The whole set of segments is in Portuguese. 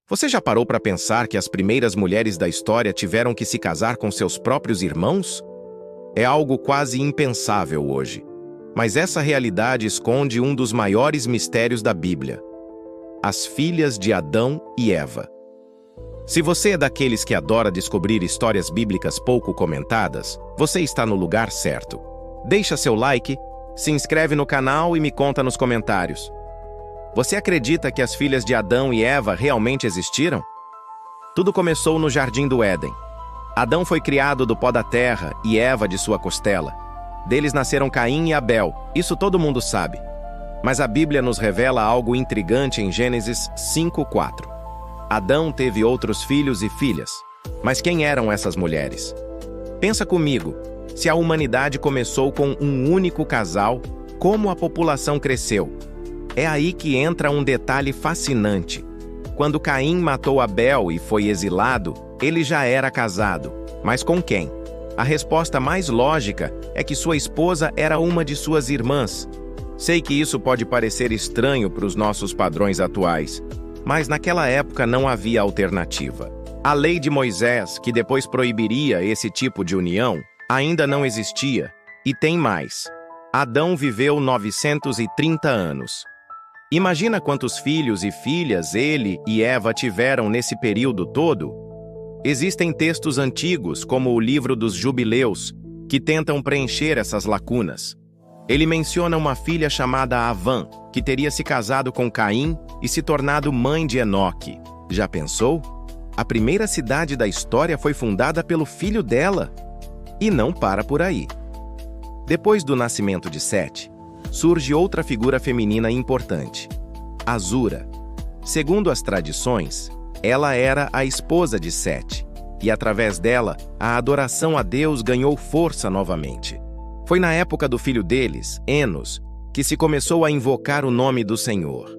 Você já parou para pensar que as primeiras mulheres da história tiveram que se casar com seus próprios irmãos? É algo quase impensável hoje. Mas essa realidade esconde um dos maiores mistérios da Bíblia: as filhas de Adão e Eva. Se você é daqueles que adora descobrir histórias bíblicas pouco comentadas, você está no lugar certo. Deixa seu like, se inscreve no canal e me conta nos comentários. Você acredita que as filhas de Adão e Eva realmente existiram? Tudo começou no Jardim do Éden. Adão foi criado do pó da terra e Eva de sua costela. Deles nasceram Caim e Abel, isso todo mundo sabe. Mas a Bíblia nos revela algo intrigante em Gênesis 5:4. Adão teve outros filhos e filhas. Mas quem eram essas mulheres? Pensa comigo, se a humanidade começou com um único casal, como a população cresceu? É aí que entra um detalhe fascinante. Quando Caim matou Abel e foi exilado, ele já era casado. Mas com quem? A resposta mais lógica é que sua esposa era uma de suas irmãs. Sei que isso pode parecer estranho para os nossos padrões atuais, mas naquela época não havia alternativa. A lei de Moisés, que depois proibiria esse tipo de união, ainda não existia. E tem mais. Adão viveu 930 anos. Imagina quantos filhos e filhas ele e Eva tiveram nesse período todo? Existem textos antigos, como o livro dos Jubileus, que tentam preencher essas lacunas. Ele menciona uma filha chamada Avã, que teria se casado com Caim e se tornado mãe de Enoque. Já pensou? A primeira cidade da história foi fundada pelo filho dela. E não para por aí. Depois do nascimento de Sete, surge outra figura feminina importante, Azura. Segundo as tradições, ela era a esposa de Sete, e através dela, a adoração a Deus ganhou força novamente. Foi na época do filho deles, Enos, que se começou a invocar o nome do Senhor.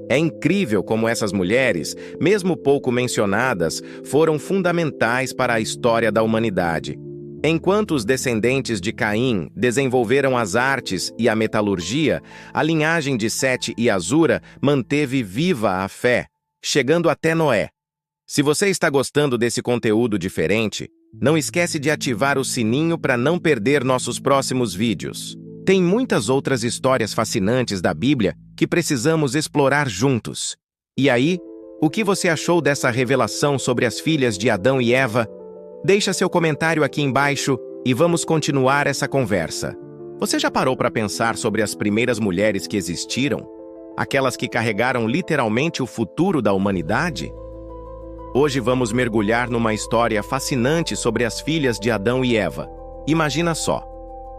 É incrível como essas mulheres, mesmo pouco mencionadas, foram fundamentais para a história da humanidade. Enquanto os descendentes de Caim desenvolveram as artes e a metalurgia, a linhagem de Sete e Azura manteve viva a fé, chegando até Noé. Se você está gostando desse conteúdo diferente, não esquece de ativar o sininho para não perder nossos próximos vídeos. Tem muitas outras histórias fascinantes da Bíblia que precisamos explorar juntos. E aí, o que você achou dessa revelação sobre as filhas de Adão e Eva? Deixa seu comentário aqui embaixo e vamos continuar essa conversa. Você já parou para pensar sobre as primeiras mulheres que existiram? Aquelas que carregaram literalmente o futuro da humanidade? Hoje vamos mergulhar numa história fascinante sobre as filhas de Adão e Eva. Imagina só.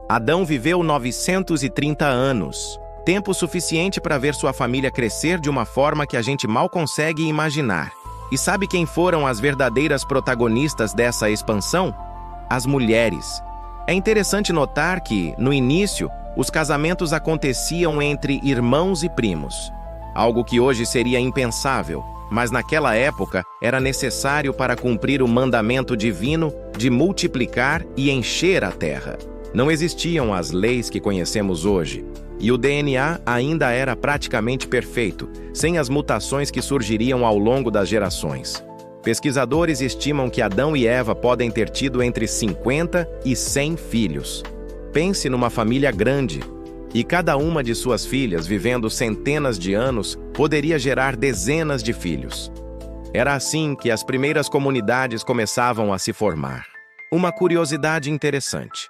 Adão viveu 930 anos, tempo suficiente para ver sua família crescer de uma forma que a gente mal consegue imaginar. E sabe quem foram as verdadeiras protagonistas dessa expansão? As mulheres. É interessante notar que, no início, os casamentos aconteciam entre irmãos e primos. Algo que hoje seria impensável, mas naquela época era necessário para cumprir o mandamento divino de multiplicar e encher a terra. Não existiam as leis que conhecemos hoje, e o DNA ainda era praticamente perfeito, sem as mutações que surgiriam ao longo das gerações. Pesquisadores estimam que Adão e Eva podem ter tido entre 50 e 100 filhos. Pense numa família grande, e cada uma de suas filhas, vivendo centenas de anos, poderia gerar dezenas de filhos. Era assim que as primeiras comunidades começavam a se formar. Uma curiosidade interessante.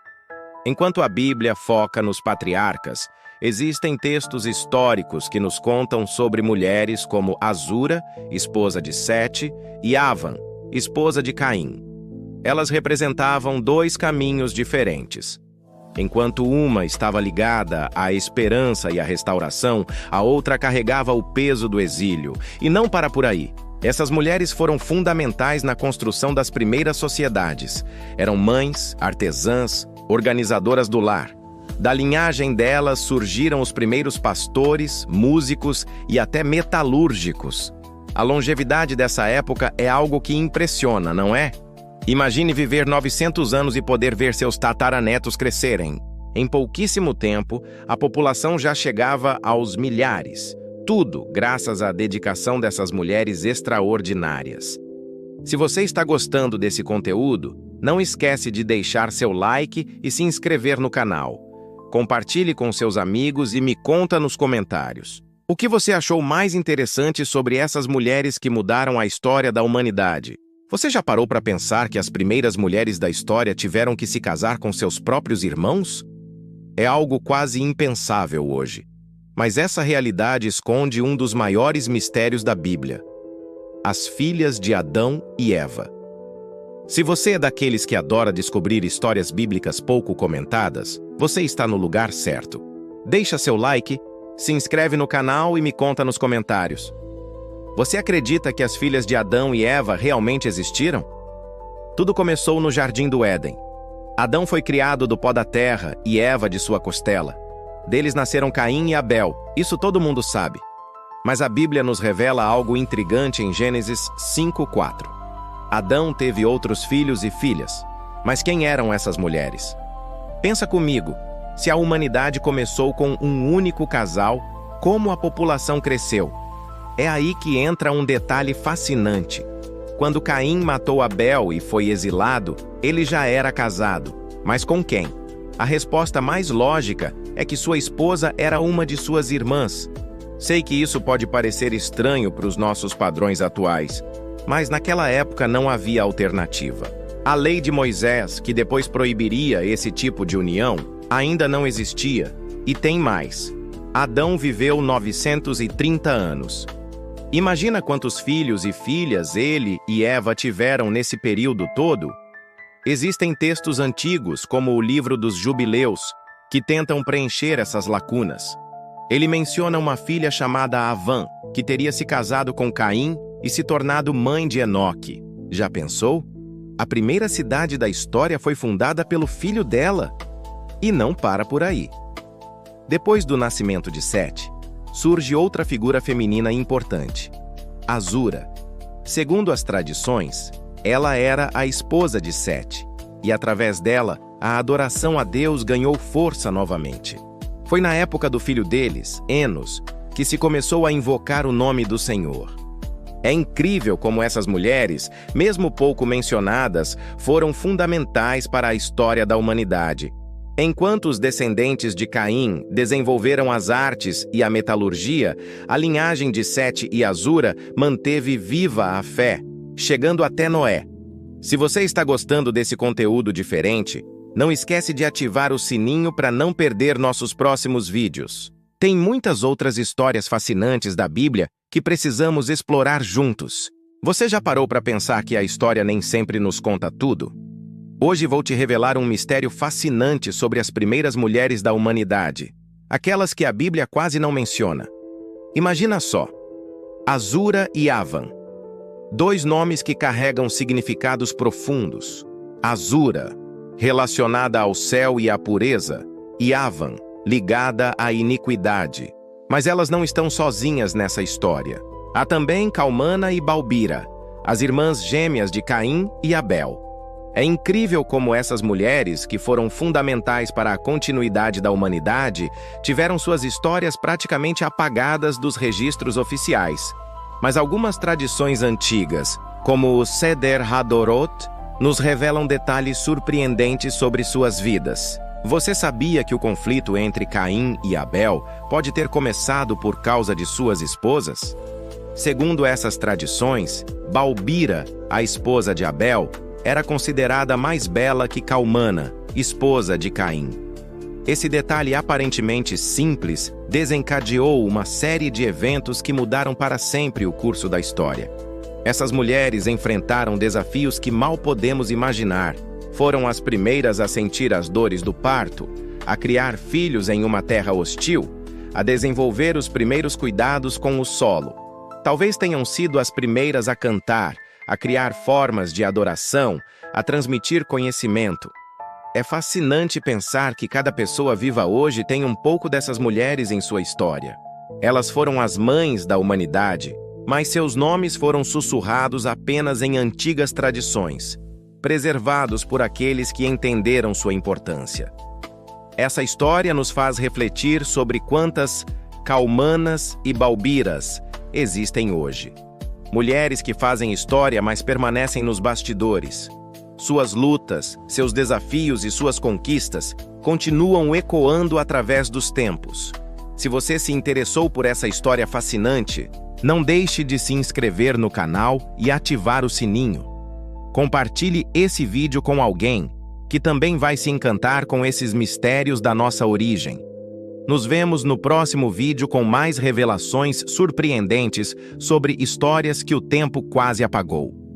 Enquanto a Bíblia foca nos patriarcas, existem textos históricos que nos contam sobre mulheres como Azura, esposa de Sete, e Avã, esposa de Caim. Elas representavam dois caminhos diferentes. Enquanto uma estava ligada à esperança e à restauração, a outra carregava o peso do exílio. E não para por aí. Essas mulheres foram fundamentais na construção das primeiras sociedades. Eram mães, artesãs, organizadoras do lar. Da linhagem delas surgiram os primeiros pastores, músicos e até metalúrgicos. A longevidade dessa época é algo que impressiona, não é? Imagine viver 900 anos e poder ver seus tataranetos crescerem. Em pouquíssimo tempo, a população já chegava aos milhares. tudo graças à dedicação dessas mulheres extraordinárias. Se você está gostando desse conteúdo, não esquece de deixar seu like e se inscrever no canal. Compartilhe com seus amigos e me conta nos comentários. O que você achou mais interessante sobre essas mulheres que mudaram a história da humanidade? Você já parou para pensar que as primeiras mulheres da história tiveram que se casar com seus próprios irmãos? É algo quase impensável hoje. Mas essa realidade esconde um dos maiores mistérios da Bíblia: as filhas de Adão e Eva. Se você é daqueles que adora descobrir histórias bíblicas pouco comentadas, você está no lugar certo. Deixa seu like, se inscreve no canal e me conta nos comentários. Você acredita que as filhas de Adão e Eva realmente existiram? Tudo começou no Jardim do Éden. Adão foi criado do pó da terra e Eva de sua costela. Deles nasceram Caim e Abel, isso todo mundo sabe. Mas a Bíblia nos revela algo intrigante em Gênesis 5:4. Adão teve outros filhos e filhas. Mas quem eram essas mulheres? Pensa comigo, se a humanidade começou com um único casal, como a população cresceu? É aí que entra um detalhe fascinante. Quando Caim matou Abel e foi exilado, ele já era casado. Mas com quem? A resposta mais lógica é que sua esposa era uma de suas irmãs. Sei que isso pode parecer estranho para os nossos padrões atuais, mas naquela época não havia alternativa. A lei de Moisés, que depois proibiria esse tipo de união, ainda não existia. E tem mais. Adão viveu 930 anos. Imagina quantos filhos e filhas ele e Eva tiveram nesse período todo? Existem textos antigos, como o livro dos Jubileus, que tentam preencher essas lacunas. Ele menciona uma filha chamada Avã, que teria se casado com Caim e se tornado mãe de Enoque. Já pensou? A primeira cidade da história foi fundada pelo filho dela. E não para por aí. Depois do nascimento de Sete, surge outra figura feminina importante, Azura. Segundo as tradições, ela era a esposa de Sete, e através dela, a adoração a Deus ganhou força novamente. Foi na época do filho deles, Enos, que se começou a invocar o nome do Senhor. É incrível como essas mulheres, mesmo pouco mencionadas, foram fundamentais para a história da humanidade. Enquanto os descendentes de Caim desenvolveram as artes e a metalurgia, a linhagem de Sete e Azura manteve viva a fé, chegando até Noé. Se você está gostando desse conteúdo diferente, não esquece de ativar o sininho para não perder nossos próximos vídeos. Tem muitas outras histórias fascinantes da Bíblia que precisamos explorar juntos. Você já parou para pensar que a história nem sempre nos conta tudo? Hoje vou te revelar um mistério fascinante sobre as primeiras mulheres da humanidade, aquelas que a Bíblia quase não menciona. Imagina só, Azura e Avã, dois nomes que carregam significados profundos. Azura, relacionada ao céu e à pureza, e Avã, ligada à iniquidade. Mas elas não estão sozinhas nessa história. Há também Calmana e Balbira, as irmãs gêmeas de Caim e Abel. É incrível como essas mulheres, que foram fundamentais para a continuidade da humanidade, tiveram suas histórias praticamente apagadas dos registros oficiais. Mas algumas tradições antigas, como o Seder HaDorot, nos revelam detalhes surpreendentes sobre suas vidas. Você sabia que o conflito entre Caim e Abel pode ter começado por causa de suas esposas? Segundo essas tradições, Balbira, a esposa de Abel, era considerada mais bela que Calmana, esposa de Caim. Esse detalhe aparentemente simples desencadeou uma série de eventos que mudaram para sempre o curso da história. Essas mulheres enfrentaram desafios que mal podemos imaginar. Foram as primeiras a sentir as dores do parto, a criar filhos em uma terra hostil, a desenvolver os primeiros cuidados com o solo. Talvez tenham sido as primeiras a cantar, a criar formas de adoração, a transmitir conhecimento. É fascinante pensar que cada pessoa viva hoje tem um pouco dessas mulheres em sua história. Elas foram as mães da humanidade, mas seus nomes foram sussurrados apenas em antigas tradições, preservados por aqueles que entenderam sua importância. Essa história nos faz refletir sobre quantas Calmanas e Balbiras existem hoje. Mulheres que fazem história, mas permanecem nos bastidores. Suas lutas, seus desafios e suas conquistas continuam ecoando através dos tempos. Se você se interessou por essa história fascinante, não deixe de se inscrever no canal e ativar o sininho. Compartilhe esse vídeo com alguém que também vai se encantar com esses mistérios da nossa origem. Nos vemos no próximo vídeo com mais revelações surpreendentes sobre histórias que o tempo quase apagou.